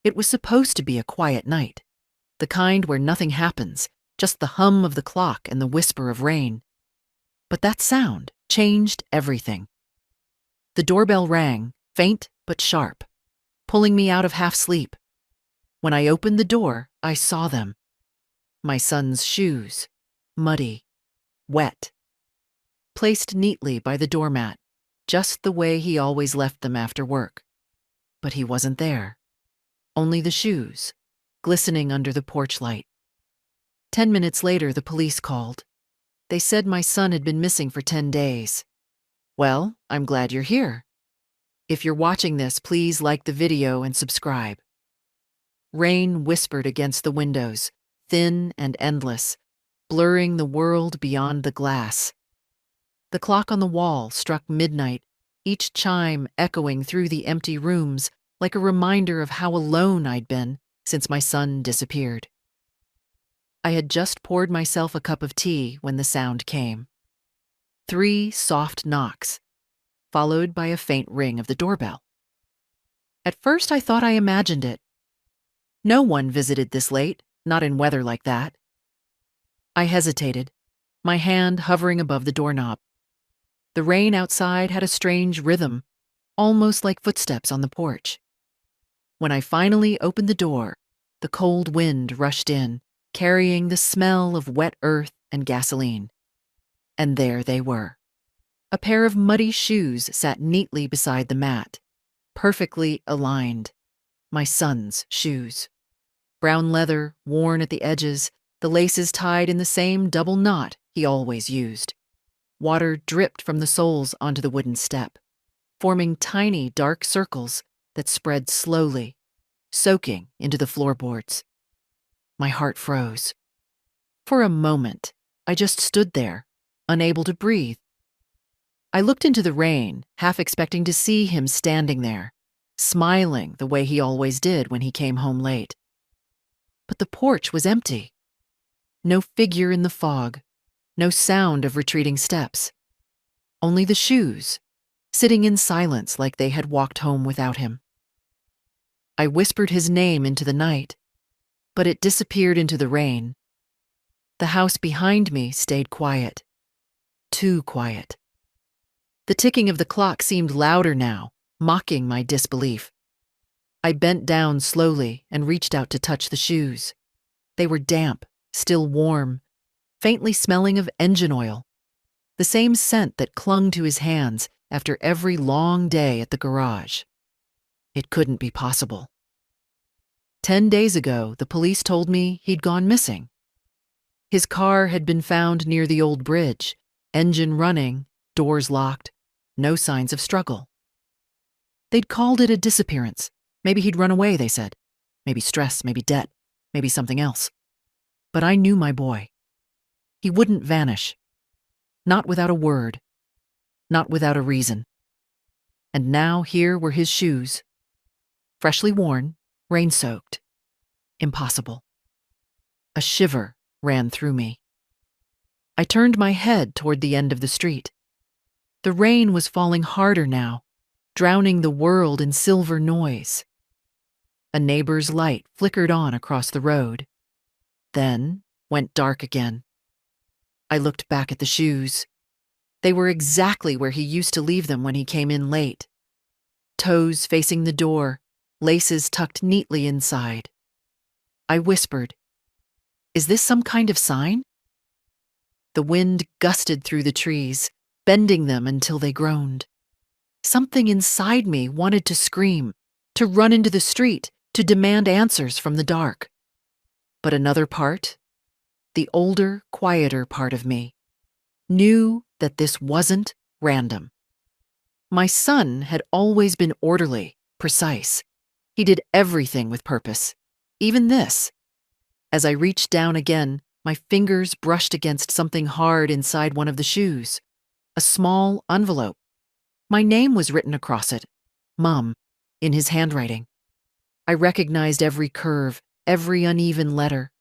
It was supposed to be a quiet night, the kind where nothing happens, just the hum of the clock and the whisper of rain. But that sound changed everything. The doorbell rang, faint but sharp, pulling me out of half sleep. When I opened the door, I saw them. My son's shoes, muddy, wet, placed neatly by the doormat, just the way he always left them after work. But he wasn't there. Only the shoes, glistening under the porch light. 10 minutes later, the police called. They said my son had been missing for 10 days. Well, I'm glad you're here. If you're watching this, please like the video and subscribe. Rain whispered against the windows, thin and endless, blurring the world beyond the glass. The clock on the wall struck midnight, each chime echoing through the empty rooms like a reminder of how alone I'd been since my son disappeared. I had just poured myself a cup of tea when the sound came. 3 soft knocks, followed by a faint ring of the doorbell. At first I thought I imagined it. No one visited this late, not in weather like that. I hesitated, my hand hovering above the doorknob. The rain outside had a strange rhythm, almost like footsteps on the porch. When I finally opened the door, the cold wind rushed in, carrying the smell of wet earth and gasoline. And there they were. A pair of muddy shoes sat neatly beside the mat, perfectly aligned. My son's shoes. Brown leather, worn at the edges, the laces tied in the same double knot he always used. Water dripped from the soles onto the wooden step, forming tiny dark circles that spread slowly, soaking into the floorboards. My heart froze. For a moment, I just stood there, unable to breathe. I looked into the rain, half expecting to see him standing there, smiling the way he always did when he came home late. But the porch was empty. No figure in the fog, no sound of retreating steps. Only the shoes, sitting in silence like they had walked home without him. I whispered his name into the night, but it disappeared into the rain. The house behind me stayed quiet. Too quiet. The ticking of the clock seemed louder now, mocking my disbelief. I bent down slowly and reached out to touch the shoes. They were damp, still warm, faintly smelling of engine oil, the same scent that clung to his hands after every long day at the garage. It couldn't be possible. 10 days ago, the police told me he'd gone missing. His car had been found near the old bridge, engine running, doors locked, no signs of struggle. They'd called it a disappearance. Maybe he'd run away, they said. Maybe stress, maybe debt, maybe something else. But I knew my boy. He wouldn't vanish. Not without a word. Not without a reason. And now here were his shoes. Freshly worn, rain-soaked. Impossible. A shiver ran through me. I turned my head toward the end of the street. The rain was falling harder now, drowning the world in silver noise. A neighbor's light flickered on across the road, then went dark again. I looked back at the shoes. They were exactly where he used to leave them when he came in late. Toes facing the door, laces tucked neatly inside. I whispered, "Is this some kind of sign?" The wind gusted through the trees, bending them until they groaned. Something inside me wanted to scream, to run into the street, to demand answers from the dark. But another part, the older, quieter part of me, knew that this wasn't random. My son had always been orderly, precise. He did everything with purpose, even this. As I reached down again, my fingers brushed against something hard inside one of the shoes. A small envelope. My name was written across it, Mom, in his handwriting. I recognized every curve, every uneven letter.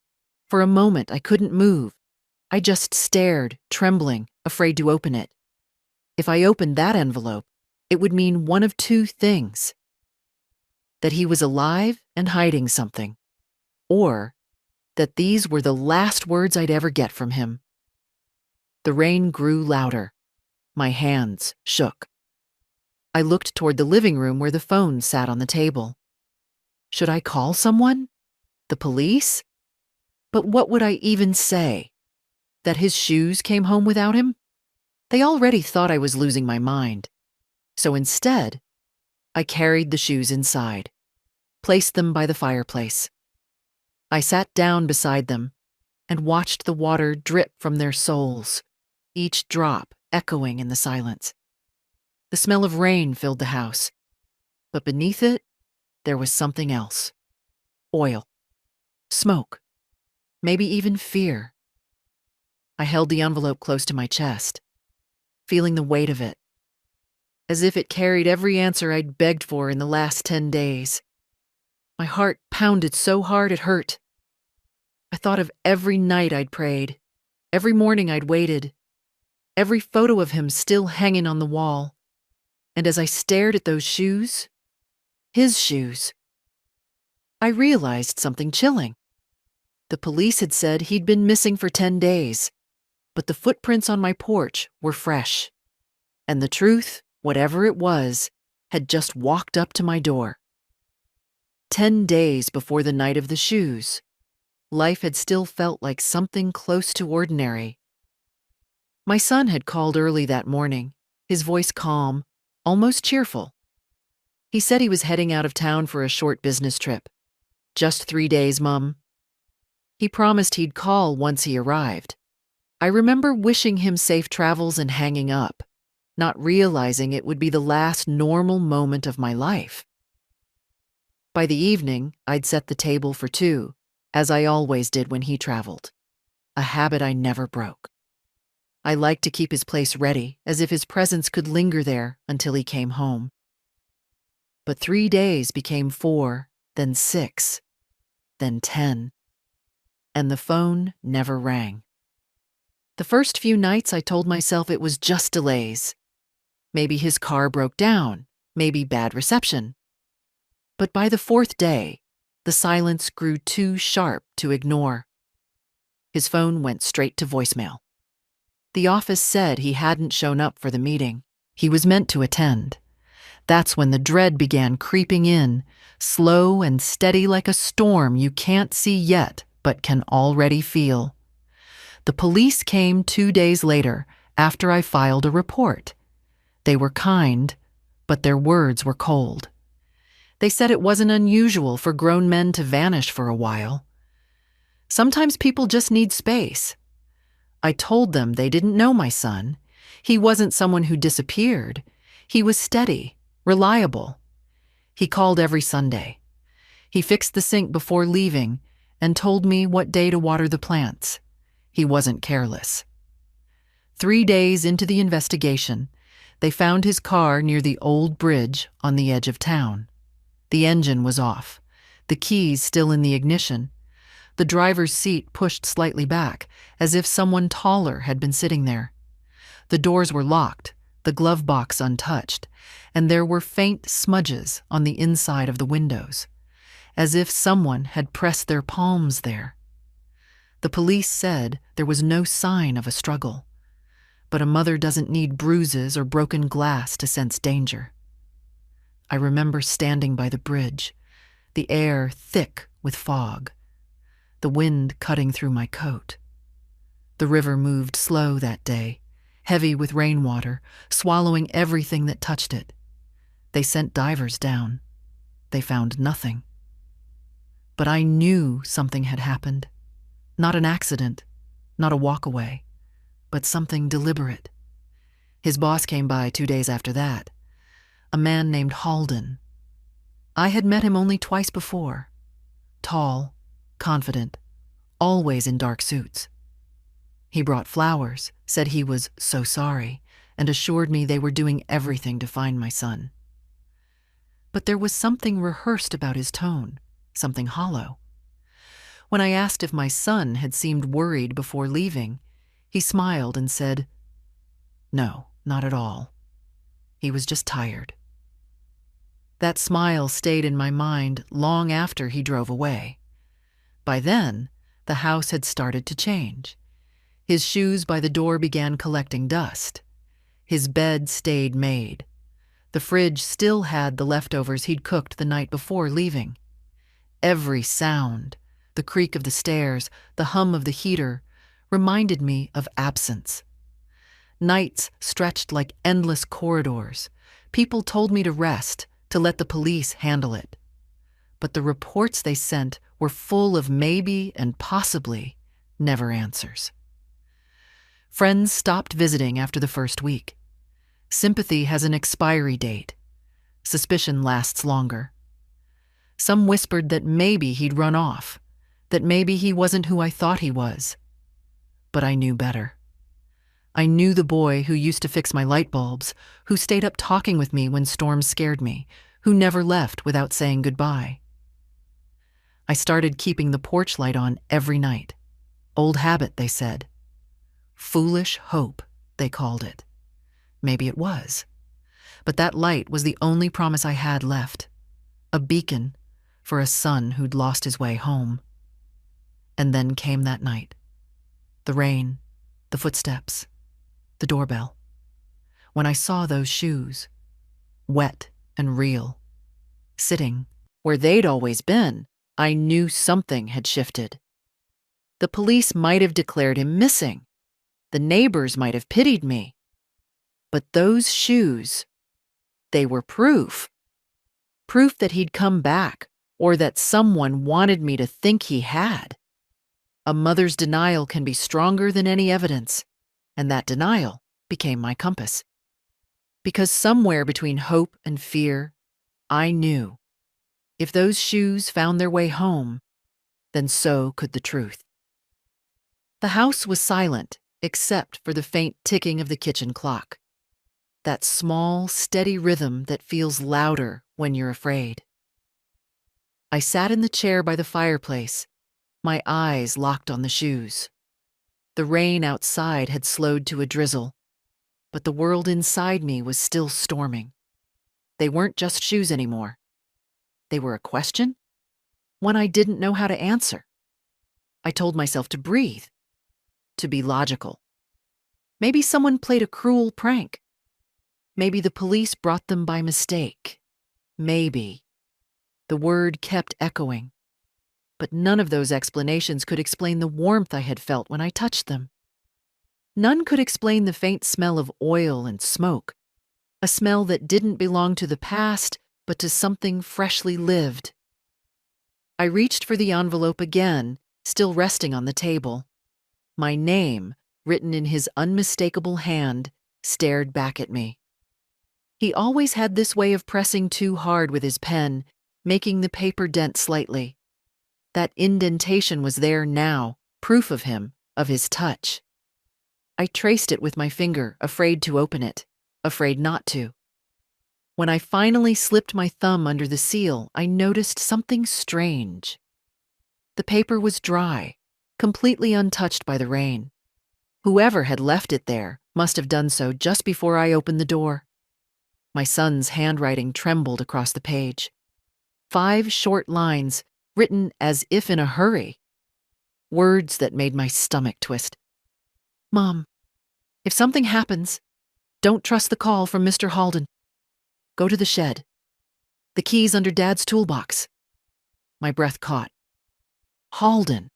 For a moment, I couldn't move. I just stared, trembling, afraid to open it. If I opened that envelope, it would mean one of two things: that he was alive and hiding something, or that these were the last words I'd ever get from him. The rain grew louder. My hands shook. I looked toward the living room where the phone sat on the table. Should I call someone? The police? But what would I even say? That his shoes came home without him? They already thought I was losing my mind. So instead, I carried the shoes inside, placed them by the fireplace. I sat down beside them and watched the water drip from their soles, each drop echoing in the silence. The smell of rain filled the house, but beneath it, there was something else. Oil, smoke, maybe even fear. I held the envelope close to my chest, feeling the weight of it, as if it carried every answer I'd begged for in the last 10 days. My heart pounded so hard it hurt. I thought of every night I'd prayed, every morning I'd waited, every photo of him still hanging on the wall. And as I stared at those shoes, his shoes, I realized something chilling. The police had said he'd been missing for 10 days, but the footprints on my porch were fresh. And the truth, whatever it was, had just walked up to my door. 10 days before the night of the shoes, life had still felt like something close to ordinary. My son had called early that morning, his voice calm, almost cheerful. He said he was heading out of town for a short business trip. Just 3 days, Mum. He promised he'd call once he arrived. I remember wishing him safe travels and hanging up, not realizing it would be the last normal moment of my life. By the evening, I'd set the table for 2, as I always did when he traveled, a habit I never broke. I liked to keep his place ready, as if his presence could linger there until he came home. But 3 days became 4, then 6, then 10, and the phone never rang. The first few nights I told myself it was just delays. Maybe his car broke down, maybe bad reception. But by the 4th day, the silence grew too sharp to ignore. His phone went straight to voicemail. The office said he hadn't shown up for the meeting he was meant to attend. That's when the dread began creeping in, slow and steady like a storm you can't see yet but can already feel. The police came 2 days later after I filed a report. They were kind, but their words were cold. They said it wasn't unusual for grown men to vanish for a while. Sometimes people just need space. I told them they didn't know my son. He wasn't someone who disappeared. He was steady, reliable. He called every Sunday. He fixed the sink before leaving and told me what day to water the plants. He wasn't careless. 3 days into the investigation, they found his car near the old bridge on the edge of town. The engine was off, the keys still in the ignition, the driver's seat pushed slightly back, as if someone taller had been sitting there. The doors were locked, the glove box untouched, and there were faint smudges on the inside of the windows, as if someone had pressed their palms there. The police said there was no sign of a struggle, but a mother doesn't need bruises or broken glass to sense danger. I remember standing by the bridge, the air thick with fog, the wind cutting through my coat. The river moved slow that day, heavy with rainwater, swallowing everything that touched it. They sent divers down. They found nothing. But I knew something had happened. Not an accident, not a walk-away, but something deliberate. His boss came by 2 days after that, a man named Halden. I had met him only twice before. Tall, confident, always in dark suits. He brought flowers, said he was so sorry, and assured me they were doing everything to find my son. But there was something rehearsed about his tone, something hollow. When I asked if my son had seemed worried before leaving, he smiled and said, "No, not at all. He was just tired." That smile stayed in my mind long after he drove away. By then, the house had started to change. His shoes by the door began collecting dust. His bed stayed made. The fridge still had the leftovers he'd cooked the night before leaving. Every sound, the creak of the stairs, the hum of the heater, reminded me of absence. Nights stretched like endless corridors. People told me to rest, to let the police handle it. But the reports they sent were full of maybe and possibly never answers. Friends stopped visiting after the first week. Sympathy has an expiry date. Suspicion lasts longer. Some whispered that maybe he'd run off, that maybe he wasn't who I thought he was. But I knew better. I knew the boy who used to fix my light bulbs, who stayed up talking with me when storms scared me, who never left without saying goodbye. I started keeping the porch light on every night. Old habit, they said. Foolish hope, they called it. Maybe it was. But that light was the only promise I had left. A beacon for a son who'd lost his way home. And then came that night. The rain, the footsteps, the doorbell. When I saw those shoes, wet and real, sitting where they'd always been, I knew something had shifted. The police might have declared him missing. The neighbors might have pitied me. But those shoes, they were proof. Proof that he'd come back, or that someone wanted me to think he had. A mother's denial can be stronger than any evidence, and that denial became my compass. Because somewhere between hope and fear, I knew if those shoes found their way home, then so could the truth. The house was silent, except for the faint ticking of the kitchen clock. That small, steady rhythm that feels louder when you're afraid. I sat in the chair by the fireplace, my eyes locked on the shoes. The rain outside had slowed to a drizzle, but the world inside me was still storming. They weren't just shoes anymore. They were a question, one I didn't know how to answer. I told myself to breathe, to be logical. Maybe someone played a cruel prank. Maybe the police brought them by mistake. Maybe. The word kept echoing. But none of those explanations could explain the warmth I had felt when I touched them. None could explain the faint smell of oil and smoke, a smell that didn't belong to the past, but to something freshly lived. I reached for the envelope again, still resting on the table. My name, written in his unmistakable hand, stared back at me. He always had this way of pressing too hard with his pen, making the paper dent slightly. That indentation was there now, proof of him, of his touch. I traced it with my finger, afraid to open it, afraid not to. When I finally slipped my thumb under the seal, I noticed something strange. The paper was dry, completely untouched by the rain. Whoever had left it there must have done so just before I opened the door. My son's handwriting trembled across the page. 5 short lines, written as if in a hurry. Words that made my stomach twist. Mom, if something happens, don't trust the call from Mr. Halden. Go to the shed. The key's under Dad's toolbox. My breath caught. Halden.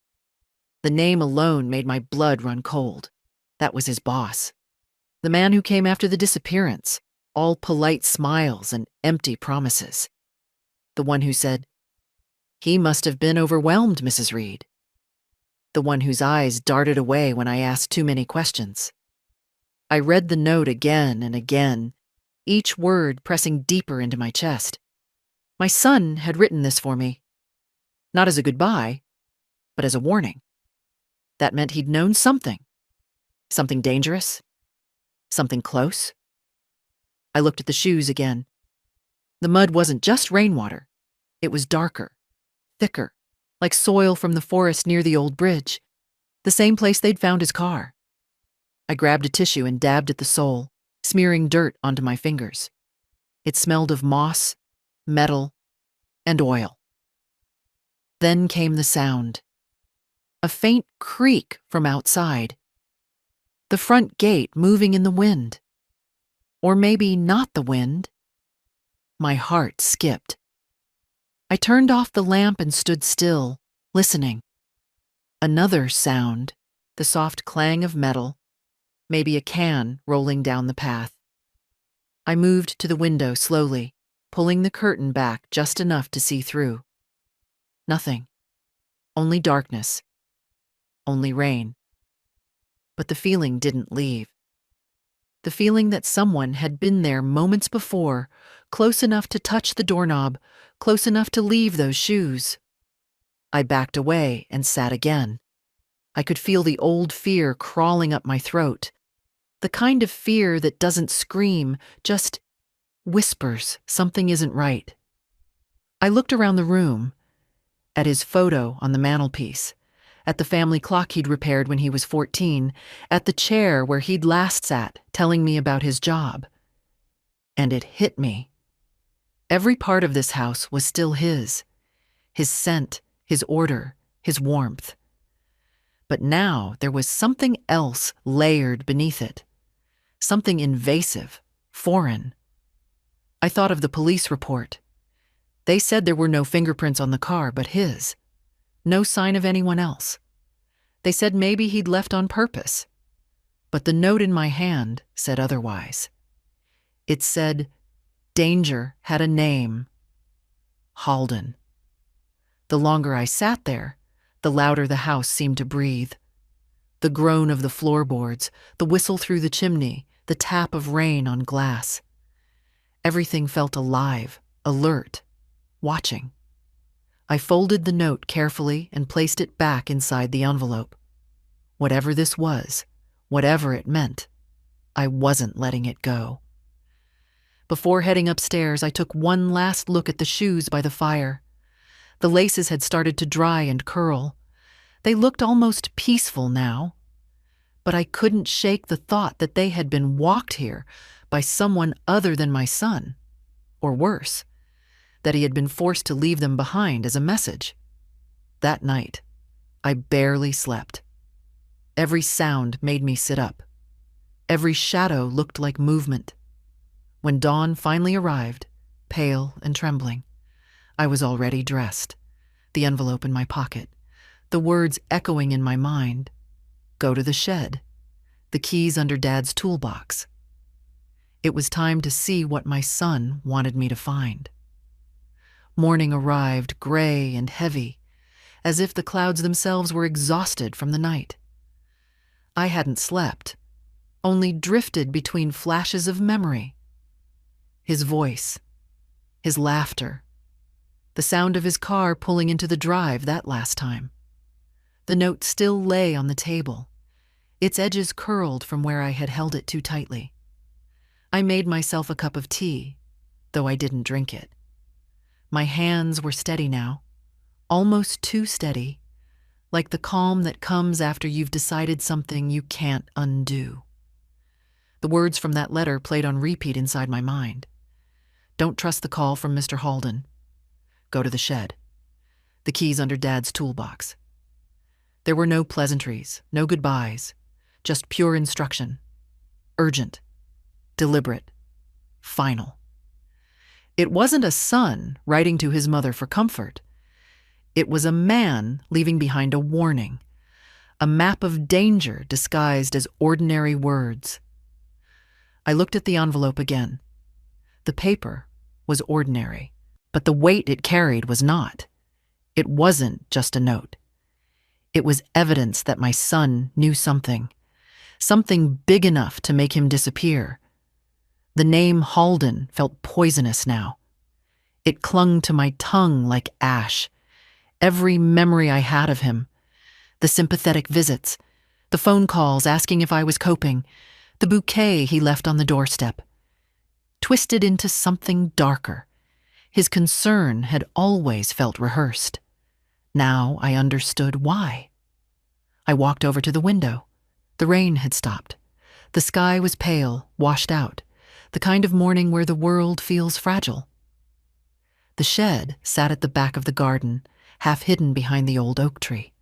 The name alone made my blood run cold. That was his boss. The man who came after the disappearance, all polite smiles and empty promises. The one who said, "He must have been overwhelmed, Mrs. Reed." The one whose eyes darted away when I asked too many questions. I read the note again and again, each word pressing deeper into my chest. My son had written this for me. Not as a goodbye, but as a warning. That meant he'd known something. Something dangerous. Something close. I looked at the shoes again. The mud wasn't just rainwater. It was darker, thicker, like soil from the forest near the old bridge, the same place they'd found his car. I grabbed a tissue and dabbed at the sole, smearing dirt onto my fingers. It smelled of moss, metal, and oil. Then came the sound. A faint creak from outside. The front gate moving in the wind. Or maybe not the wind. My heart skipped. I turned off the lamp and stood still, listening. Another sound, the soft clang of metal, maybe a can rolling down the path. I moved to the window slowly, pulling the curtain back just enough to see through. Nothing. Only darkness. Only rain. But the feeling didn't leave. The feeling that someone had been there moments before, close enough to touch the doorknob, close enough to leave those shoes. I backed away and sat again. I could feel the old fear crawling up my throat. The kind of fear that doesn't scream, just whispers something isn't right. I looked around the room, at his photo on the mantelpiece, at the family clock he'd repaired when he was 14, at the chair where he'd last sat telling me about his job. And it hit me. Every part of this house was still his. His scent, his order, his warmth. But now there was something else layered beneath it. Something invasive, foreign. I thought of the police report. They said there were no fingerprints on the car but his. No sign of anyone else. They said maybe he'd left on purpose. But the note in my hand said otherwise. It said, Danger had a name. Halden. The longer I sat there, the louder the house seemed to breathe. The groan of the floorboards, the whistle through the chimney, the tap of rain on glass. Everything felt alive, alert, watching. I folded the note carefully and placed it back inside the envelope. Whatever this was, whatever it meant, I wasn't letting it go. Before heading upstairs, I took one last look at the shoes by the fire. The laces had started to dry and curl. They looked almost peaceful now. But I couldn't shake the thought that they had been walked here by someone other than my son. Or worse, that he had been forced to leave them behind as a message. That night, I barely slept. Every sound made me sit up. Every shadow looked like movement. When dawn finally arrived, pale and trembling, I was already dressed, the envelope in my pocket, the words echoing in my mind. Go to the shed, the keys under Dad's toolbox. It was time to see what my son wanted me to find. Morning arrived gray and heavy, as if the clouds themselves were exhausted from the night. I hadn't slept, only drifted between flashes of memory. His voice, his laughter, the sound of his car pulling into the drive that last time. The note still lay on the table, its edges curled from where I had held it too tightly. I made myself a cup of tea, though I didn't drink it. My hands were steady now, almost too steady, like the calm that comes after you've decided something you can't undo. The words from that letter played on repeat inside my mind. Don't trust the call from Mr. Halden. Go to the shed. The keys under Dad's toolbox. There were no pleasantries, no goodbyes, just pure instruction. Urgent, deliberate, final. It wasn't a son writing to his mother for comfort. It was a man leaving behind a warning, a map of danger disguised as ordinary words. I looked at the envelope again. The paper was ordinary, but the weight it carried was not. It wasn't just a note. It was evidence that my son knew something big enough to make him disappear. The name Halden felt poisonous now. It clung to my tongue like ash. Every memory I had of him, the sympathetic visits, the phone calls asking if I was coping, the bouquet he left on the doorstep, twisted into something darker. His concern had always felt rehearsed. Now I understood why. I walked over to the window. The rain had stopped. The sky was pale, washed out, the kind of morning where the world feels fragile. The shed sat at the back of the garden, half hidden behind the old oak tree.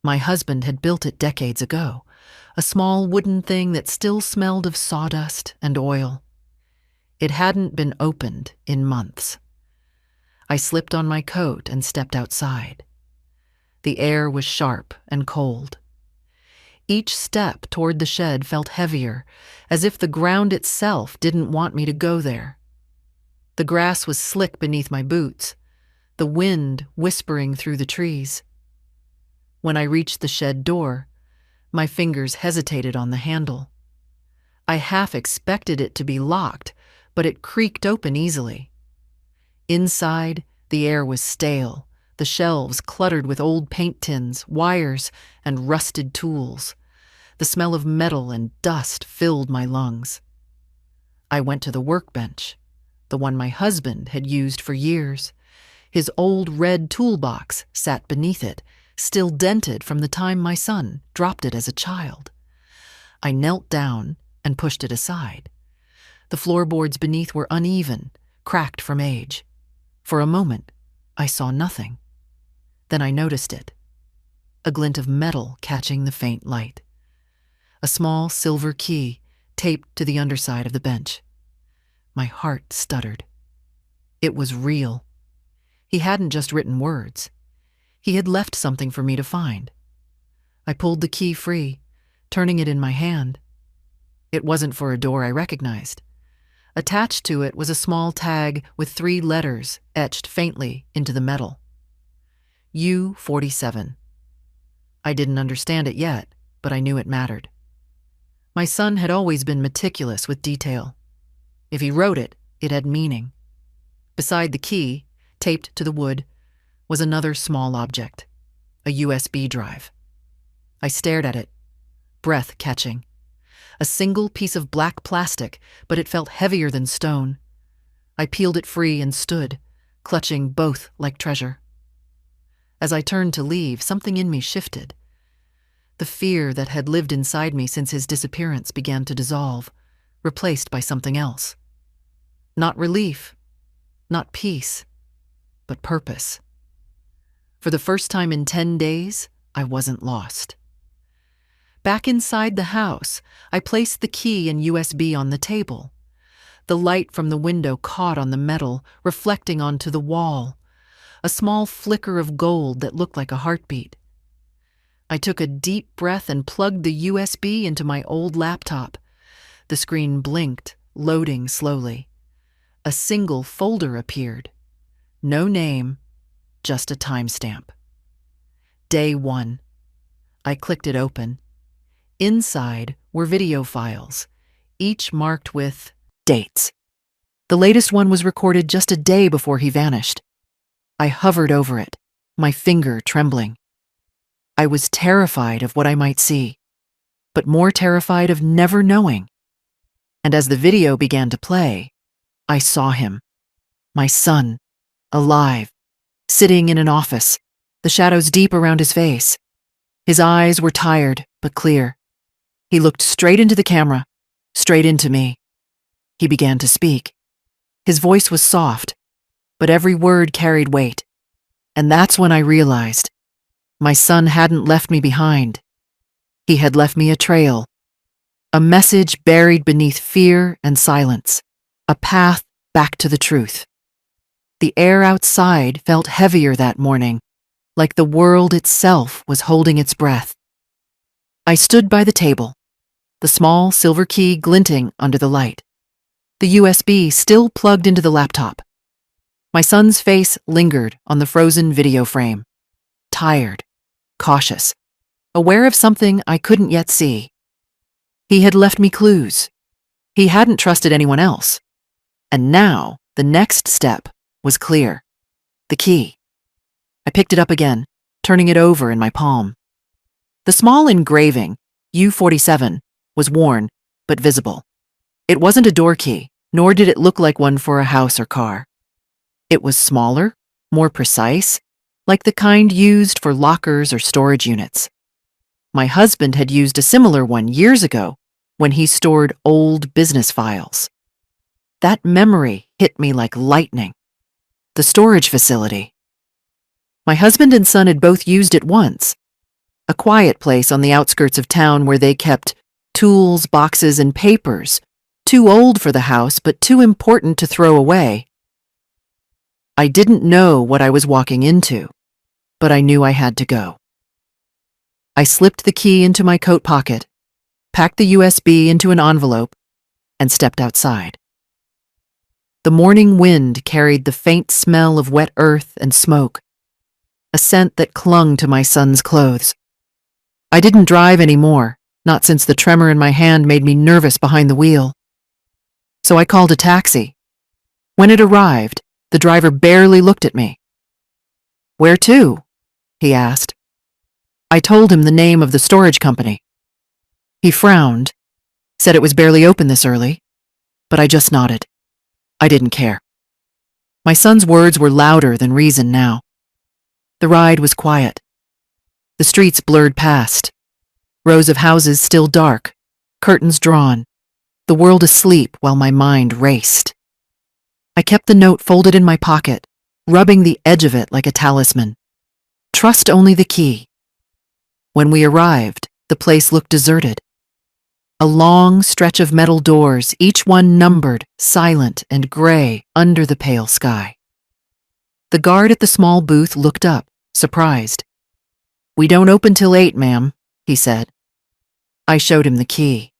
My husband had built it decades ago, a small wooden thing that still smelled of sawdust and oil. It hadn't been opened in months. I slipped on my coat and stepped outside. The air was sharp and cold. Each step toward the shed felt heavier, as if the ground itself didn't want me to go there. The grass was slick beneath my boots, the wind whispering through the trees. When I reached the shed door, my fingers hesitated on the handle. I half expected it to be locked, but it creaked open easily. Inside, the air was stale, the shelves cluttered with old paint tins, wires, and rusted tools. The smell of metal and dust filled my lungs. I went to the workbench, the one my husband had used for years. His old red toolbox sat beneath it, still dented from the time my son dropped it as a child. I knelt down and pushed it aside. The floorboards beneath were uneven, cracked from age. For a moment, I saw nothing. Then I noticed it, a glint of metal catching the faint light. A small silver key taped to the underside of the bench. My heart stuttered. It was real. He hadn't just written words. He had left something for me to find. I pulled the key free, turning it in my hand. It wasn't for a door I recognized. Attached to it was a small tag with 3 letters etched faintly into the metal. U-47. I didn't understand it yet, but I knew it mattered. My son had always been meticulous with detail. If he wrote it, it had meaning. Beside the key, taped to the wood, was another small object, a USB drive. I stared at it, breath catching. A single piece of black plastic, but it felt heavier than stone. I peeled it free and stood, clutching both like treasure. As I turned to leave, something in me shifted. The fear that had lived inside me since his disappearance began to dissolve, replaced by something else. Not relief, not peace, but purpose. For the first time in 10 days, I wasn't lost. Back inside the house, I placed the key and USB on the table. The light from the window caught on the metal, reflecting onto the wall, a small flicker of gold that looked like a heartbeat. I took a deep breath and plugged the USB into my old laptop. The screen blinked, loading slowly. A single folder appeared. No name, just a timestamp. Day 1. I clicked it open. Inside were video files, each marked with dates. The latest one was recorded just a day before he vanished. I hovered over it, my finger trembling. I was terrified of what I might see, but more terrified of never knowing. And as the video began to play, I saw him, my son, alive, sitting in an office, the shadows deep around his face. His eyes were tired but clear. He looked straight into the camera, straight into me. He began to speak. His voice was soft, but every word carried weight. And that's when I realized my son hadn't left me behind. He had left me a trail, a message buried beneath fear and silence, a path back to the truth. The air outside felt heavier that morning, like the world itself was holding its breath. I stood by the table, the small silver key glinting under the light, the USB still plugged into the laptop. My son's face lingered on the frozen video frame, tired, cautious, aware of something I couldn't yet see. He had left me clues. He hadn't trusted anyone else. And now, the next step was clear. The key. I picked it up again, turning it over in my palm. The small engraving, U-47, was worn, but visible. It wasn't a door key, nor did it look like one for a house or car. It was smaller, more precise, like the kind used for lockers or storage units. My husband had used a similar one years ago when he stored old business files. That memory hit me like lightning. the storage facility. My husband and son had both used it once, a quiet place on the outskirts of town where they kept tools, boxes, and papers, too old for the house but too important to throw away. I didn't know what I was walking into, but I knew I had to go. I slipped the key into my coat pocket, packed the USB into an envelope, and stepped outside. The morning wind carried the faint smell of wet earth and smoke, a scent that clung to my son's clothes. I didn't drive anymore, not since the tremor in my hand made me nervous behind the wheel. So I called a taxi. When it arrived, the driver barely looked at me. "Where to?" he asked. I told him the name of the storage company. He frowned, said it was barely open this early, but I just nodded. I didn't care. My son's words were louder than reason now. The ride was quiet. The streets blurred past, rows of houses still dark, curtains drawn, the world asleep while my mind raced. I kept the note folded in my pocket, rubbing the edge of it like a talisman. Trust only the key. When we arrived, the place looked deserted. A long stretch of metal doors, each one numbered, silent and gray under the pale sky. The guard at the small booth looked up, surprised. "We don't open till 8, ma'am," he said. I showed him the key.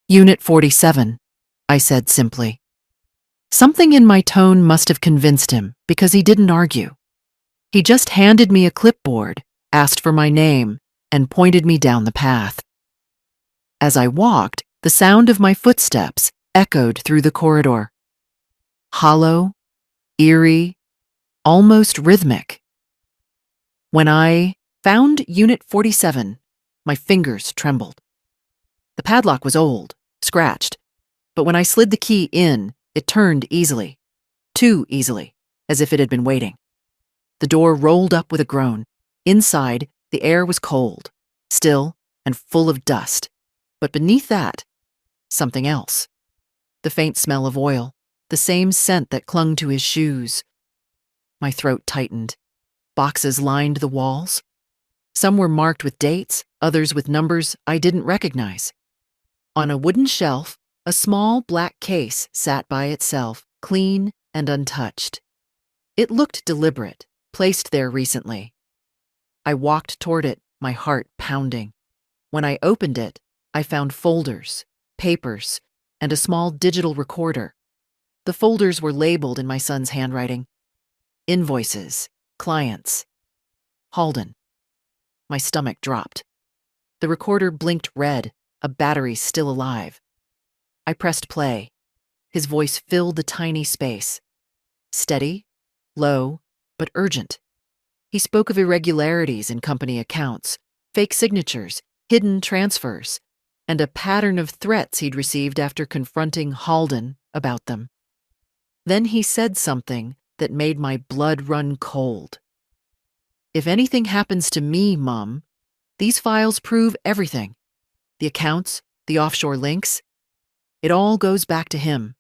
"Unit 47, I said simply. Something in my tone must have convinced him, because he didn't argue. He just handed me a clipboard, asked for my name, and pointed me down the path. As I walked, the sound of my footsteps echoed through the corridor. Hollow, eerie, almost rhythmic. When I found Unit 47, my fingers trembled. The padlock was old, scratched, but when I slid the key in, it turned easily, too easily, as if it had been waiting. The door rolled up with a groan. Inside, the air was cold, still, and full of dust. But beneath that, something else. The faint smell of oil, the same scent that clung to his shoes. My throat tightened. Boxes lined the walls. Some were marked with dates, others with numbers I didn't recognize. On a wooden shelf, a small black case sat by itself, clean and untouched. It looked deliberate, placed there recently. I walked toward it, my heart pounding. When I opened it, I found folders, papers, and a small digital recorder. The folders were labeled in my son's handwriting. Invoices, clients, Halden. My stomach dropped. The recorder blinked red, a battery still alive. I pressed play. His voice filled the tiny space. Steady, low, but urgent. He spoke of irregularities in company accounts, fake signatures, hidden transfers, and a pattern of threats he'd received after confronting Halden about them. Then he said something that made my blood run cold. "If anything happens to me, Mum, these files prove everything. The accounts, the offshore links, it all goes back to him.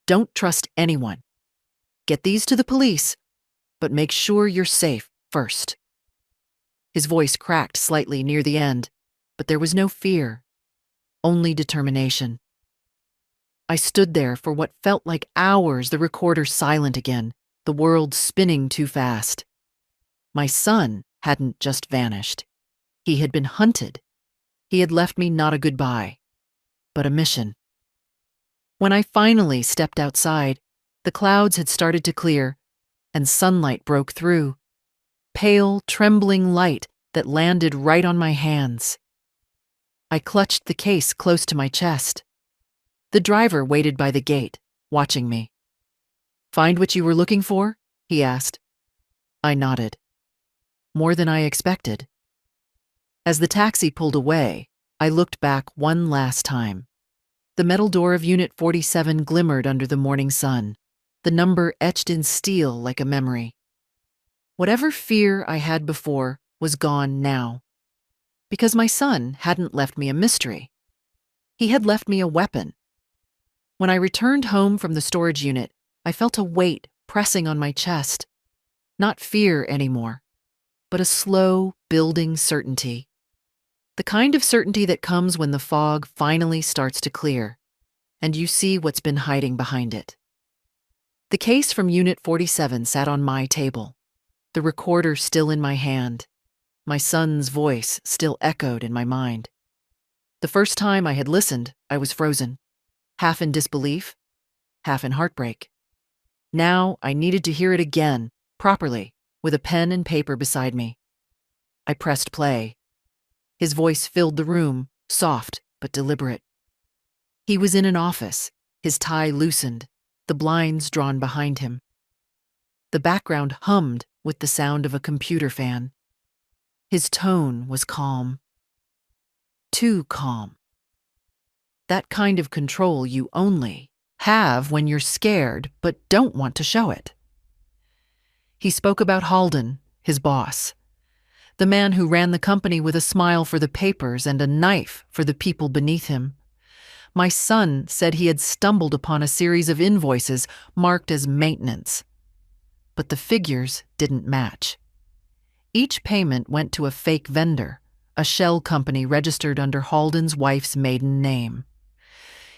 Don't trust anyone. Get these to the police, but make sure you're safe first." His voice cracked slightly near the end, but there was no fear, only determination. I stood there for what felt like hours, the recorder silent again, the world spinning too fast. My son hadn't just vanished. He had been hunted. He had left me not a goodbye, but a mission. When I finally stepped outside, the clouds had started to clear, and sunlight broke through. Pale, trembling light that landed right on my hands. I clutched the case close to my chest. The driver waited by the gate, watching me. "Find what you were looking for?" he asked. I nodded. More than I expected. As the taxi pulled away, I looked back one last time. The metal door of Unit 47 glimmered under the morning sun, the number etched in steel like a memory. Whatever fear I had before was gone now, because my son hadn't left me a mystery. He had left me a weapon. When I returned home from the storage unit, I felt a weight pressing on my chest. Not fear anymore, but a slow, building certainty. The kind of certainty that comes when the fog finally starts to clear, and you see what's been hiding behind it. The case from Unit 47 sat on my table, the recorder still in my hand. My son's voice still echoed in my mind. The first time I had listened, I was frozen, half in disbelief, half in heartbreak. Now I needed to hear it again, properly, with a pen and paper beside me. I pressed play. His voice filled the room, soft but deliberate. He was in an office, his tie loosened, the blinds drawn behind him. The background hummed with the sound of a computer fan. His tone was calm. Too calm. That kind of control you only have when you're scared but don't want to show it. He spoke about Halden, his boss, the man who ran the company with a smile for the papers and a knife for the people beneath him. My son said he had stumbled upon a series of invoices marked as maintenance, but the figures didn't match. Each payment went to a fake vendor, a shell company registered under Halden's wife's maiden name.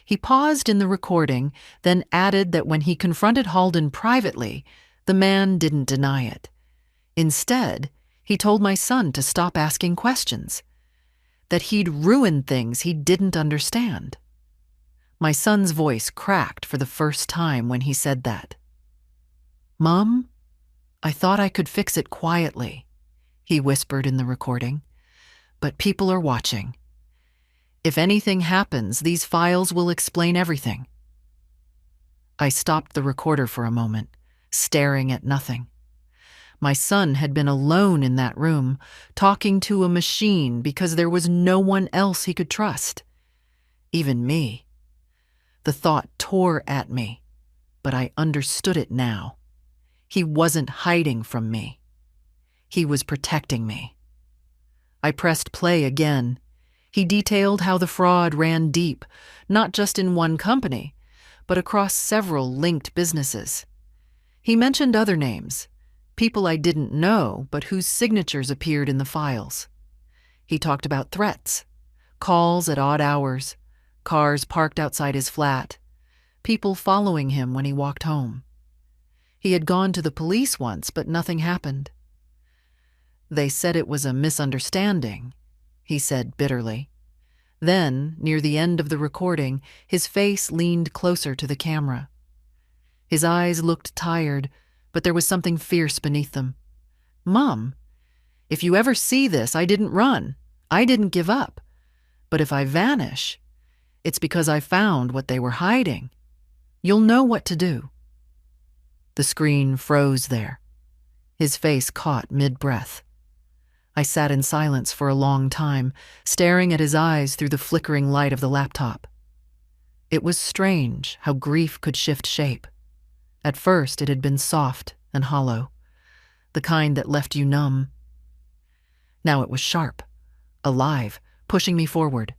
He paused in the recording, then added that when he confronted Halden privately, the man didn't deny it. Instead, he told my son to stop asking questions, that he'd ruined things he didn't understand. My son's voice cracked for the first time when he said that. "Mom, I thought I could fix it quietly," he whispered in the recording, "but people are watching. If anything happens, these files will explain everything." I stopped the recorder for a moment, staring at nothing. My son had been alone in that room, talking to a machine because there was no one else he could trust. Even me. The thought tore at me, but I understood it now. He wasn't hiding from me. He was protecting me. I pressed play again. He detailed how the fraud ran deep, not just in one company, but across several linked businesses. He mentioned other names, people I didn't know but whose signatures appeared in the files. He talked about threats, calls at odd hours, cars parked outside his flat, people following him when he walked home. He had gone to the police once, but nothing happened. "They said it was a misunderstanding," he said bitterly. Then, near the end of the recording, his face leaned closer to the camera. His eyes looked tired, but there was something fierce beneath them. "Mom, if you ever see this, I didn't run. I didn't give up. But if I vanish, it's because I found what they were hiding. You'll know what to do." The screen froze there. His face caught mid-breath. I sat in silence for a long time, staring at his eyes through the flickering light of the laptop. It was strange how grief could shift shape. At first, it had been soft and hollow, the kind that left you numb. Now it was sharp, alive, pushing me forward.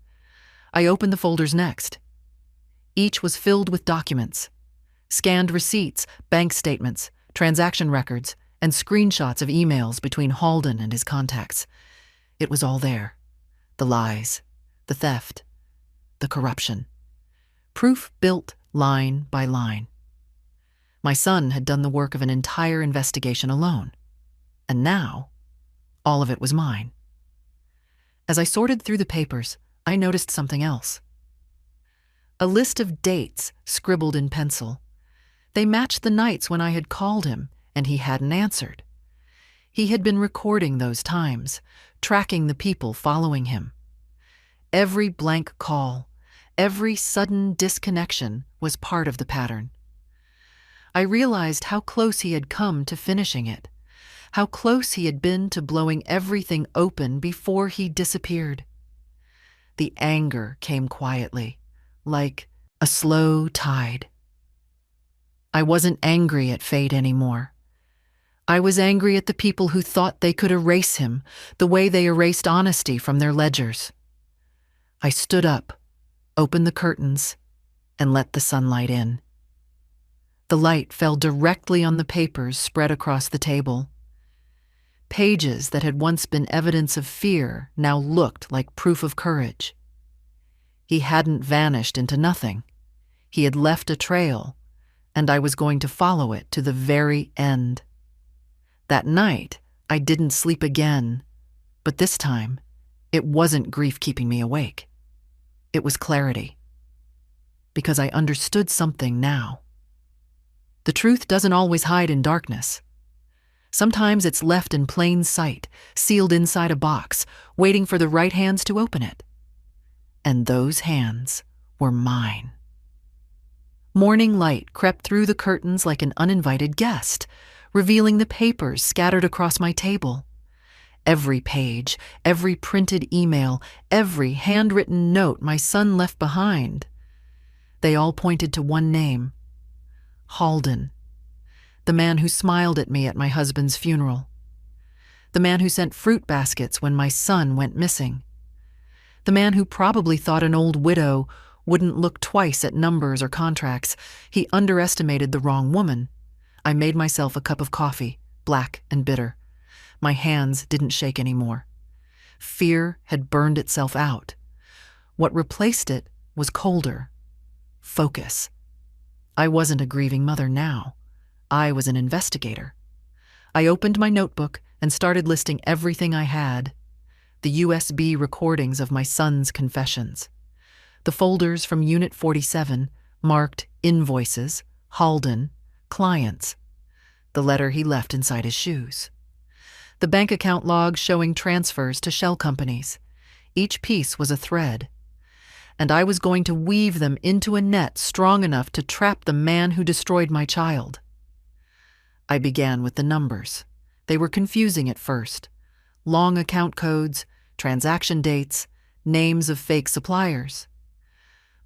I opened the folders next. Each was filled with documents, scanned receipts, bank statements, transaction records, and screenshots of emails between Halden and his contacts. It was all there. The lies, the theft, the corruption. Proof built line by line. My son had done the work of an entire investigation alone. And now, all of it was mine. As I sorted through the papers, I noticed something else. A list of dates scribbled in pencil. They matched the nights when I had called him and he hadn't answered. He had been recording those times, tracking the people following him. Every blank call, every sudden disconnection was part of the pattern. I realized how close he had come to finishing it, how close he had been to blowing everything open before he disappeared. The anger came quietly, like a slow tide. I wasn't angry at fate anymore. I was angry at the people who thought they could erase him the way they erased honesty from their ledgers. I stood up, opened the curtains, and let the sunlight in. The light fell directly on the papers spread across the table. Pages that had once been evidence of fear now looked like proof of courage. He hadn't vanished into nothing. He had left a trail, and I was going to follow it to the very end. That night, I didn't sleep again, but this time, it wasn't grief keeping me awake. It was clarity. Because I understood something now. The truth doesn't always hide in darkness. Sometimes it's left in plain sight, sealed inside a box, waiting for the right hands to open it. And those hands were mine. Morning light crept through the curtains like an uninvited guest, revealing the papers scattered across my table. Every page, every printed email, every handwritten note my son left behind. They all pointed to one name: Halden. The man who smiled at me at my husband's funeral. The man who sent fruit baskets when my son went missing. The man who probably thought an old widow wouldn't look twice at numbers or contracts. He underestimated the wrong woman. I made myself a cup of coffee, black and bitter. My hands didn't shake anymore. Fear had burned itself out. What replaced it was colder. Focus. I wasn't a grieving mother now. I was an investigator. I opened my notebook and started listing everything I had. The USB recordings of my son's confessions. The folders from Unit 47 marked invoices, Halden, clients. The letter he left inside his shoes. The bank account logs showing transfers to shell companies. Each piece was a thread. And I was going to weave them into a net strong enough to trap the man who destroyed my child. I began with the numbers. They were confusing at first. Long account codes, transaction dates, names of fake suppliers.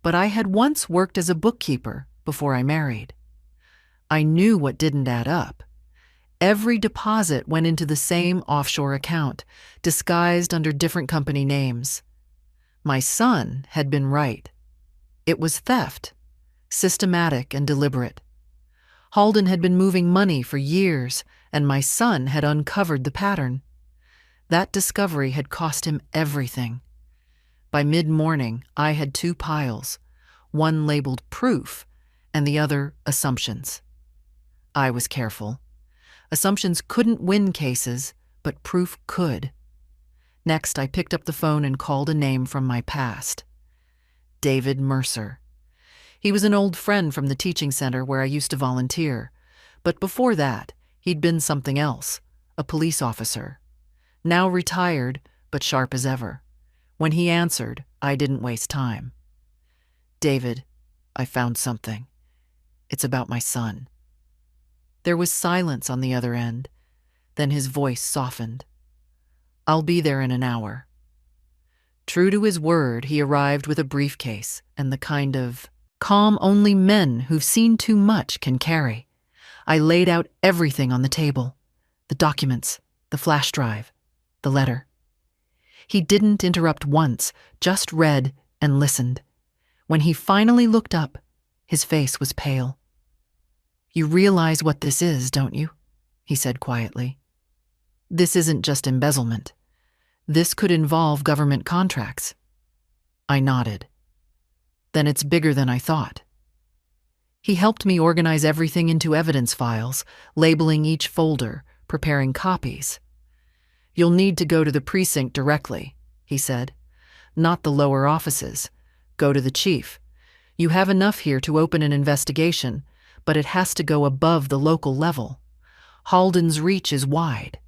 But I had once worked as a bookkeeper before I married. I knew what didn't add up. Every deposit went into the same offshore account, disguised under different company names. My son had been right. It was theft, systematic and deliberate. Halden had been moving money for years, and my son had uncovered the pattern. That discovery had cost him everything. By mid-morning, I had two piles, one labeled proof and the other assumptions. I was careful. Assumptions couldn't win cases, but proof could. Next, I picked up the phone and called a name from my past. David Mercer. He was an old friend from the teaching center where I used to volunteer. But before that, he'd been something else, a police officer. Now retired, but sharp as ever. When he answered, I didn't waste time. David, I found something. It's about my son. There was silence on the other end. Then his voice softened. I'll be there in an hour. True to his word, he arrived with a briefcase and the kind of calm only men who've seen too much can carry. I laid out everything on the table. The documents, the flash drive, the letter. He didn't interrupt once, just read and listened. When he finally looked up, his face was pale. You realize what this is, don't you? He said quietly. This isn't just embezzlement. This could involve government contracts. I nodded. Then it's bigger than I thought. He helped me organize everything into evidence files, labeling each folder, preparing copies. You'll need to go to the precinct directly, he said. Not the lower offices. Go to the chief. You have enough here to open an investigation, but it has to go above the local level. Halden's reach is wide.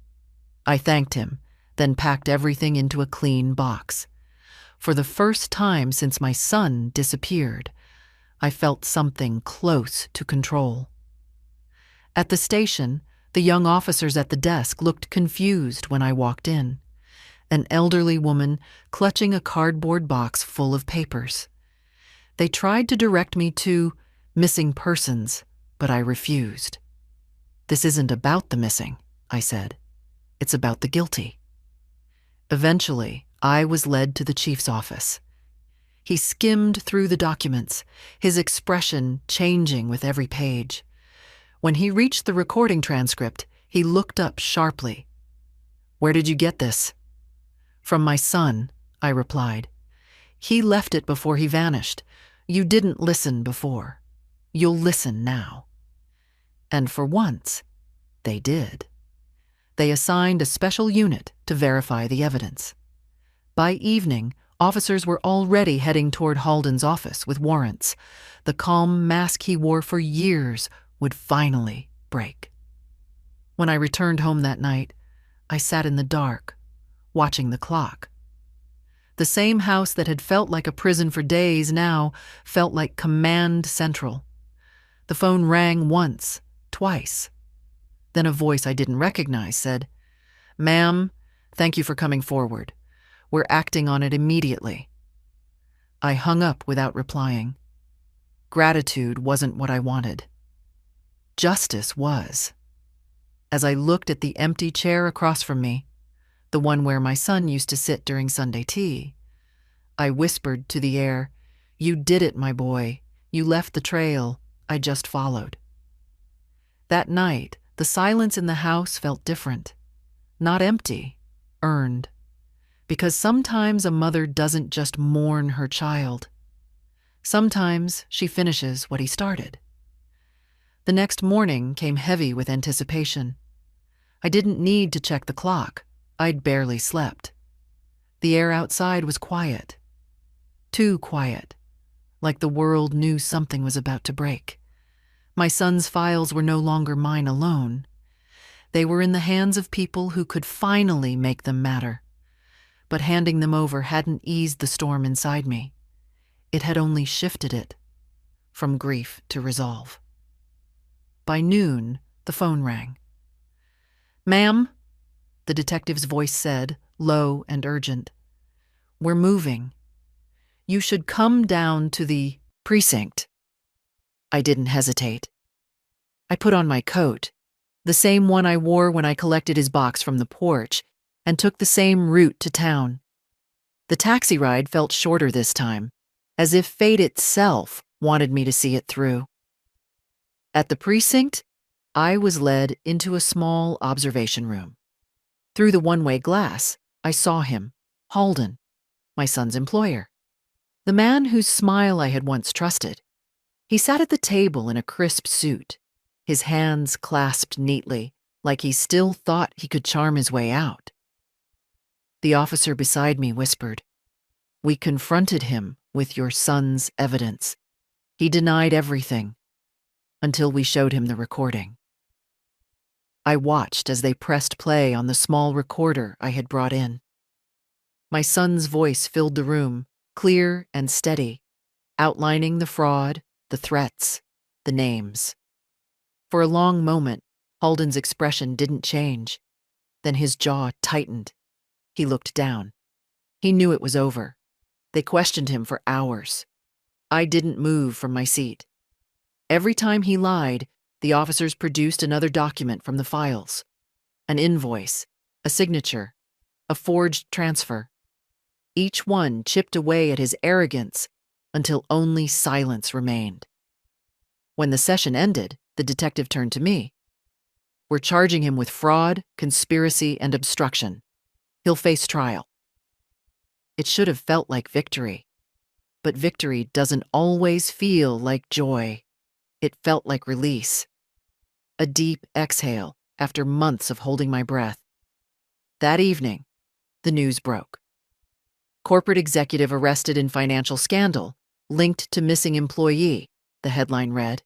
I thanked him, then packed everything into a clean box. For the first time since my son disappeared, I felt something close to control. At the station, the young officers at the desk looked confused when I walked in. An elderly woman clutching a cardboard box full of papers. They tried to direct me to missing persons, but I refused. This isn't about the missing, I said. It's about the guilty. Eventually, I was led to the chief's office. He skimmed through the documents, his expression changing with every page. When he reached the recording transcript, he looked up sharply. "Where did you get this?" "From my son," I replied. "He left it before he vanished. You didn't listen before. You'll listen now." And for once, they did. They assigned a special unit to verify the evidence. By evening, officers were already heading toward Halden's office with warrants. The calm mask he wore for years would finally break. When I returned home that night, I sat in the dark, watching the clock. The same house that had felt like a prison for days now felt like command central. The phone rang once, twice. Then a voice I didn't recognize said, "Ma'am, thank you for coming forward. We're acting on it immediately." I hung up without replying. Gratitude wasn't what I wanted. Justice was. As I looked at the empty chair across from me, the one where my son used to sit during Sunday tea, I whispered to the air, "You did it, my boy. You left the trail. I just followed." That night, the silence in the house felt different. Not empty, earned. Because sometimes a mother doesn't just mourn her child. Sometimes she finishes what he started. The next morning came heavy with anticipation. I didn't need to check the clock. I'd barely slept. The air outside was quiet. Too quiet, like the world knew something was about to break. My son's files were no longer mine alone. They were in the hands of people who could finally make them matter. But handing them over hadn't eased the storm inside me. It had only shifted it, from grief to resolve. By noon, the phone rang. "Ma'am," the detective's voice said, low and urgent, "we're moving. You should come down to the precinct." I didn't hesitate. I put on my coat, the same one I wore when I collected his box from the porch, and took the same route to town. The taxi ride felt shorter this time, as if fate itself wanted me to see it through. At the precinct, I was led into a small observation room. Through the one-way glass, I saw him, Halden, my son's employer, the man whose smile I had once trusted. He sat at the table in a crisp suit, his hands clasped neatly, like he still thought he could charm his way out. The officer beside me whispered, "We confronted him with your son's evidence. He denied everything, until we showed him the recording." I watched as they pressed play on the small recorder I had brought in. My son's voice filled the room, clear and steady, outlining the fraud, the threats, the names. For a long moment, Halden's expression didn't change. Then his jaw tightened. He looked down. He knew it was over. They questioned him for hours. I didn't move from my seat. Every time he lied, the officers produced another document from the files. An invoice, a signature, a forged transfer. Each one chipped away at his arrogance until only silence remained. When the session ended, the detective turned to me. "We're charging him with fraud, conspiracy, and obstruction. He'll face trial." It should have felt like victory. But victory doesn't always feel like joy. It felt like release. A deep exhale after months of holding my breath. That evening, the news broke. "Corporate executive arrested in financial scandal, linked to missing employee," the headline read.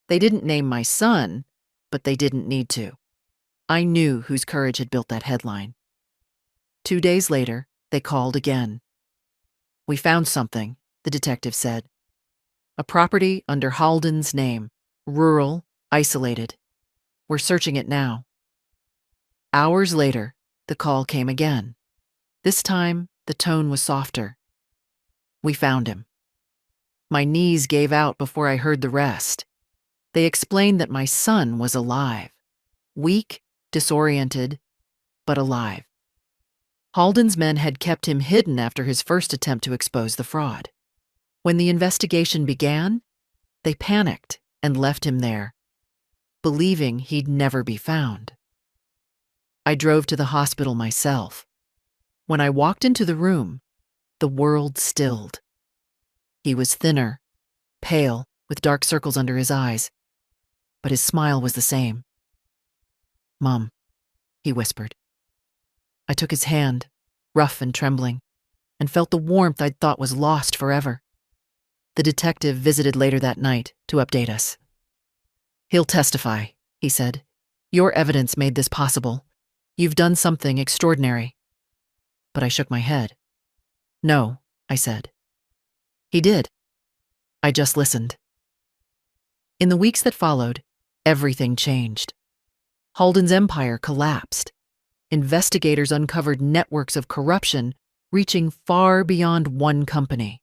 They didn't name my son, but they didn't need to. I knew whose courage had built that headline. 2 days later, they called again. "We found something," the detective said. "A property under Halden's name, rural, isolated. We're searching it now." Hours later, the call came again. This time, the tone was softer. "We found him." My knees gave out before I heard the rest. They explained that my son was alive. Weak, disoriented, but alive. Halden's men had kept him hidden after his first attempt to expose the fraud. When the investigation began, they panicked and left him there. believing he'd never be found. I drove to the hospital myself. When I walked into the room, the world stilled. He was thinner, pale, with dark circles under his eyes, but his smile was the same. "Mom," he whispered. I took his hand, rough and trembling, and felt the warmth I'd thought was lost forever. The detective visited later that night to update us. "He'll testify," he said. "Your evidence made this possible. You've done something extraordinary." But I shook my head. "No," I said. "He did. I just listened." In the weeks that followed, everything changed. Halden's empire collapsed. Investigators uncovered networks of corruption reaching far beyond one company.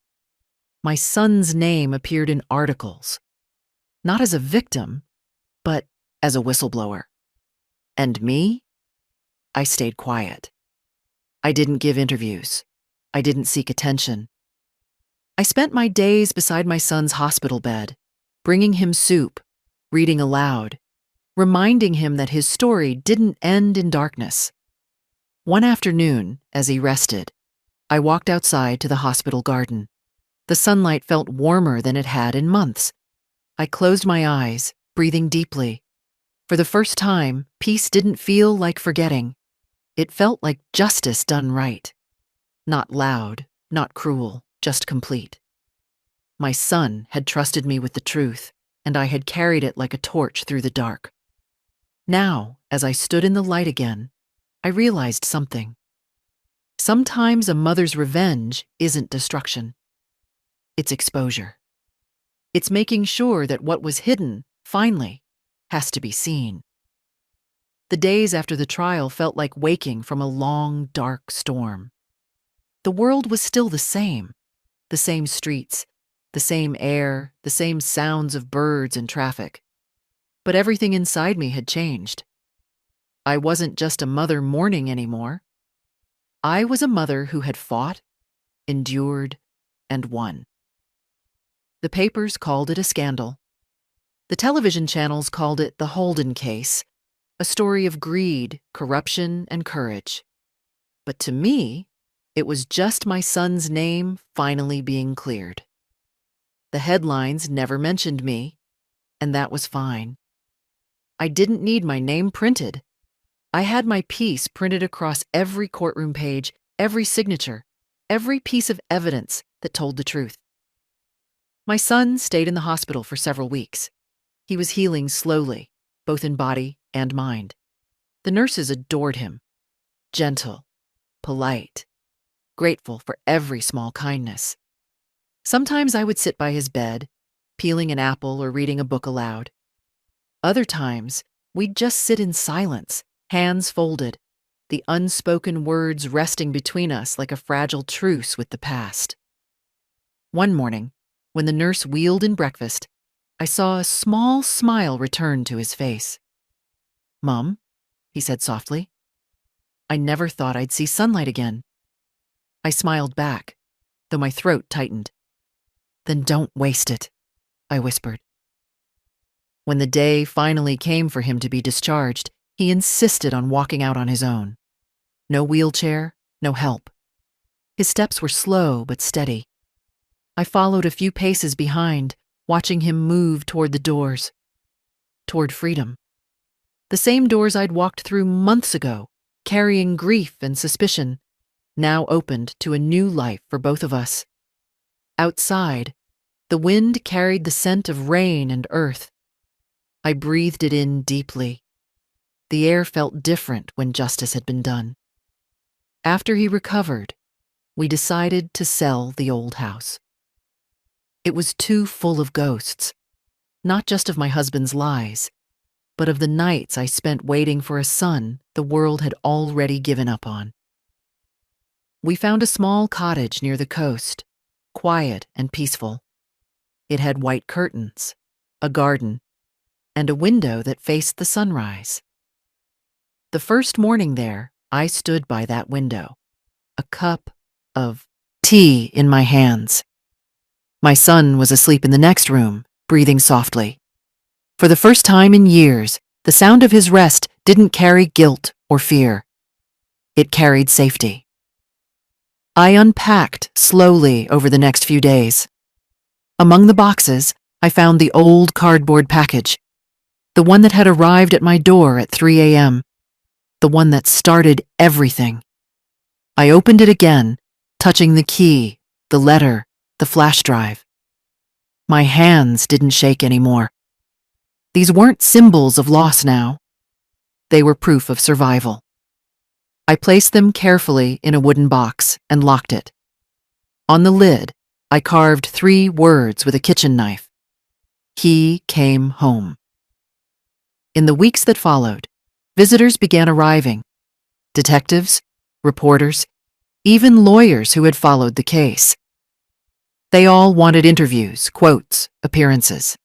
My son's name appeared in articles, not as a victim, but as a whistleblower. And me? I stayed quiet. I didn't give interviews. I didn't seek attention. I spent my days beside my son's hospital bed, bringing him soup, reading aloud, reminding him that his story didn't end in darkness. One afternoon, as he rested, I walked outside to the hospital garden. The sunlight felt warmer than it had in months. I closed my eyes, breathing deeply. For the first time, peace didn't feel like forgetting. It felt like justice done right. Not loud, not cruel, just complete. My son had trusted me with the truth, and I had carried it like a torch through the dark. Now, as I stood in the light again, I realized something. Sometimes a mother's revenge isn't destruction. It's exposure. It's making sure that what was hidden, finally, has to be seen. The days after the trial felt like waking from a long, dark storm. The world was still the same streets, the same air, the same sounds of birds and traffic. But everything inside me had changed. I wasn't just a mother mourning anymore. I was a mother who had fought, endured, and won. The papers called it a scandal. The television channels called it the Halden case, a story of greed, corruption, and courage. But to me, it was just my son's name finally being cleared. The headlines never mentioned me, and that was fine. I didn't need my name printed. I had my piece printed across every courtroom page, every signature, every piece of evidence that told the truth. My son stayed in the hospital for several weeks. He was healing slowly, both in body and mind. The nurses adored him. Gentle, polite, grateful for every small kindness. Sometimes I would sit by his bed, peeling an apple or reading a book aloud. Other times, we'd just sit in silence, hands folded, the unspoken words resting between us like a fragile truce with the past. One morning, when the nurse wheeled in breakfast, I saw a small smile return to his face. "Mom," he said softly, "I never thought I'd see sunlight again." I smiled back, though my throat tightened. "Then don't waste it," I whispered. When the day finally came for him to be discharged, he insisted on walking out on his own. No wheelchair, no help. His steps were slow but steady. I followed a few paces behind, watching him move toward the doors. Toward freedom. The same doors I'd walked through months ago, carrying grief and suspicion, now opened to a new life for both of us. Outside, the wind carried the scent of rain and earth. I breathed it in deeply. The air felt different when justice had been done. After he recovered, we decided to sell the old house. It was too full of ghosts, not just of my husband's lies, but of the nights I spent waiting for a son the world had already given up on. We found a small cottage near the coast, quiet and peaceful. It had white curtains, a garden, and a window that faced the sunrise. The first morning there, I stood by that window, a cup of tea in my hands. My son was asleep in the next room, breathing softly. For the first time in years, the sound of his rest didn't carry guilt or fear. It carried safety. I unpacked slowly over the next few days. Among the boxes, I found the old cardboard package, the one that had arrived at my door at 3 a.m., the one that started everything. I opened it again, touching the key, the letter, the flash drive. My hands didn't shake anymore. These weren't symbols of loss now. They were proof of survival. I placed them carefully in a wooden box and locked it. On the lid, I carved 3 words with a kitchen knife. He came home. In the weeks that followed, visitors began arriving. Detectives, reporters, even lawyers who had followed the case. They all wanted interviews, quotes, appearances.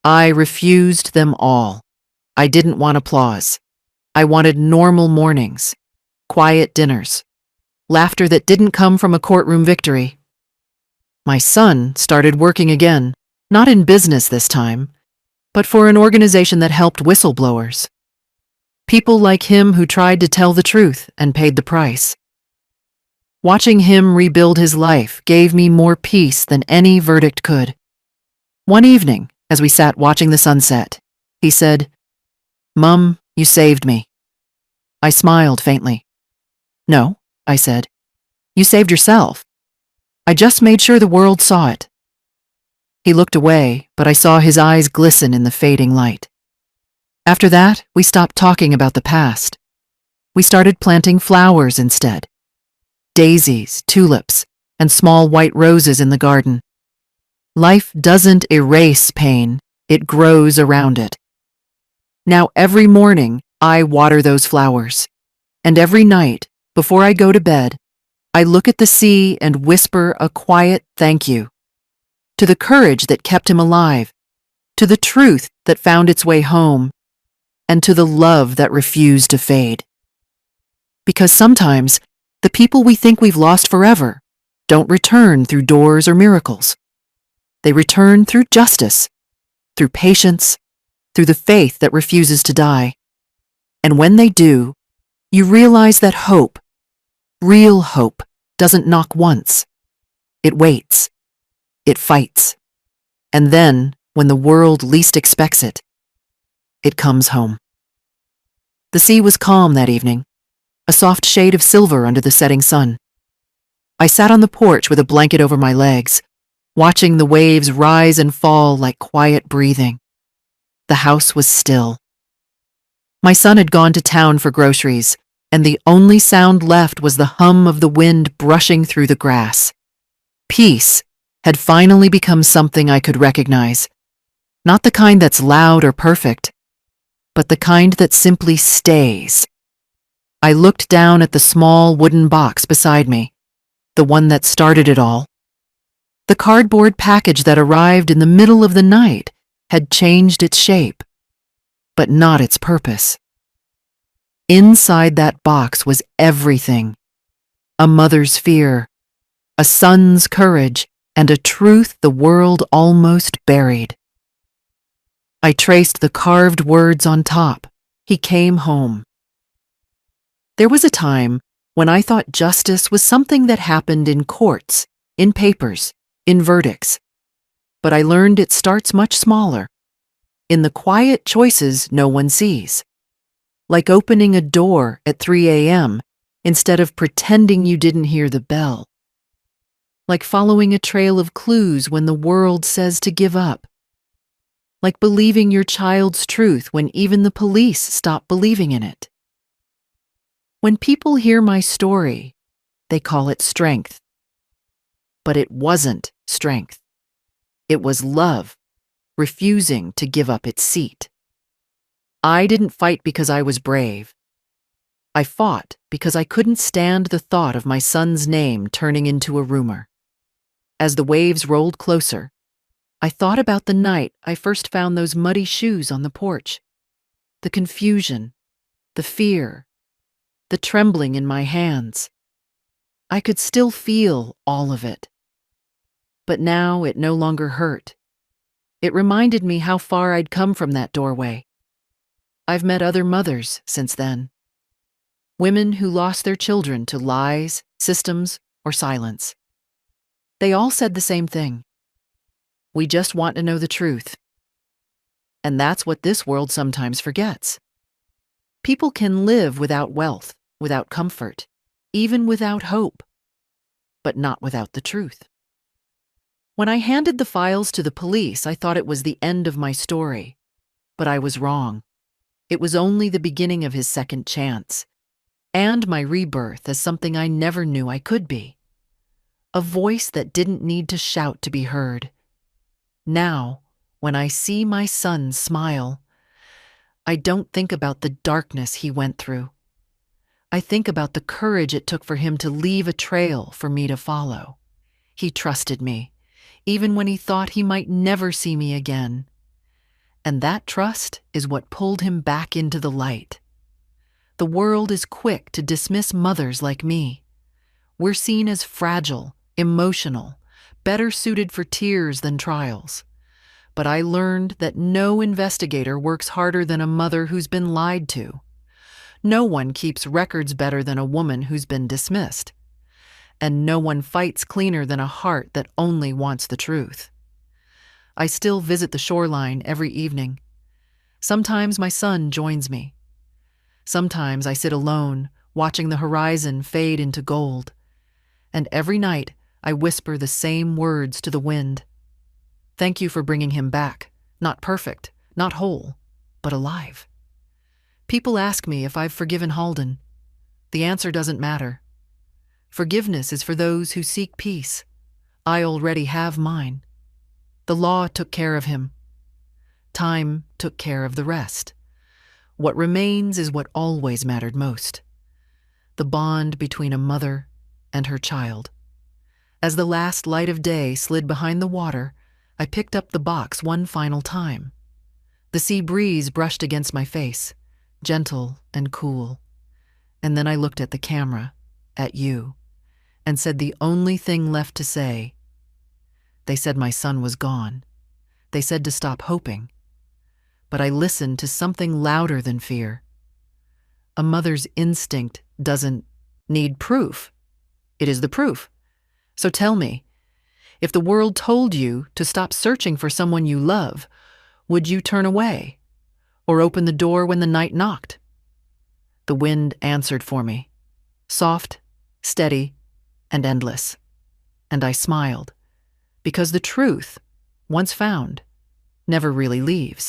I refused them all. I didn't want applause. I wanted normal mornings, quiet dinners, laughter that didn't come from a courtroom victory. My son started working again, not in business this time, but for an organization that helped whistleblowers. People like him who tried to tell the truth and paid the price. Watching him rebuild his life gave me more peace than any verdict could. One evening, as we sat watching the sunset, he said, "Mum, you saved me." I smiled faintly. "No," I said. "You saved yourself. I just made sure the world saw it." He looked away, but I saw his eyes glisten in the fading light. After that, we stopped talking about the past. We started planting flowers instead. Daisies, tulips, and small white roses in the garden. Life doesn't erase pain, it grows around it. Now every morning, I water those flowers. And every night, before I go to bed, I look at the sea and whisper a quiet thank you. To the courage that kept him alive, to the truth that found its way home, and to the love that refused to fade. Because sometimes, the people we think we've lost forever don't return through doors or miracles. They return through justice, through patience, through the faith that refuses to die. And when they do, you realize that hope, real hope, doesn't knock once. It waits. It fights. And then, when the world least expects it, it comes home. The sea was calm that evening, a soft shade of silver under the setting sun. I sat on the porch with a blanket over my legs, watching the waves rise and fall like quiet breathing. The house was still. My son had gone to town for groceries, and the only sound left was the hum of the wind brushing through the grass. Peace had finally become something I could recognize. Not the kind that's loud or perfect, but the kind that simply stays. I looked down at the small wooden box beside me, the one that started it all. The cardboard package that arrived in the middle of the night had changed its shape, but not its purpose. Inside that box was everything: a mother's fear, a son's courage, and a truth the world almost buried. I traced the carved words on top. He came home. There was a time when I thought justice was something that happened in courts, in papers, in verdicts. But I learned it starts much smaller, in the quiet choices no one sees. Like opening a door at 3 a.m. instead of pretending you didn't hear the bell. Like following a trail of clues when the world says to give up. Like believing your child's truth when even the police stop believing in it. When people hear my story, they call it strength. But it wasn't strength. It was love, refusing to give up its seat. I didn't fight because I was brave. I fought because I couldn't stand the thought of my son's name turning into a rumor. As the waves rolled closer, I thought about the night I first found those muddy shoes on the porch. The confusion, the fear, the trembling in my hands. I could still feel all of it. But now it no longer hurt. It reminded me how far I'd come from that doorway. I've met other mothers since then. Women who lost their children to lies, systems, or silence. They all said the same thing. We just want to know the truth. And that's what this world sometimes forgets. People can live without wealth, without comfort, even without hope, but not without the truth. When I handed the files to the police, I thought it was the end of my story. But I was wrong. It was only the beginning of his second chance, and my rebirth as something I never knew I could be. A voice that didn't need to shout to be heard. Now, when I see my son smile, I don't think about the darkness he went through. I think about the courage it took for him to leave a trail for me to follow. He trusted me, even when he thought he might never see me again. And that trust is what pulled him back into the light. The world is quick to dismiss mothers like me. We're seen as fragile, emotional, better suited for tears than trials. But I learned that no investigator works harder than a mother who's been lied to. No one keeps records better than a woman who's been dismissed. And no one fights cleaner than a heart that only wants the truth. I still visit the shoreline every evening. Sometimes my son joins me. Sometimes I sit alone, watching the horizon fade into gold. And every night I whisper the same words to the wind. Thank you for bringing him back. Not perfect, not whole, but alive. People ask me if I've forgiven Halden. The answer doesn't matter. Forgiveness is for those who seek peace. I already have mine. The law took care of him. Time took care of the rest. What remains is what always mattered most. The bond between a mother and her child. As the last light of day slid behind the water, I picked up the box one final time. The sea breeze brushed against my face, gentle and cool. And then I looked at the camera, at you, and said the only thing left to say. They said my son was gone. They said to stop hoping. But I listened to something louder than fear. A mother's instinct doesn't need proof. It is the proof. So tell me, if the world told you to stop searching for someone you love, would you turn away or open the door when the night knocked? The wind answered for me, soft, steady, and endless. And I smiled, because the truth, once found, never really leaves.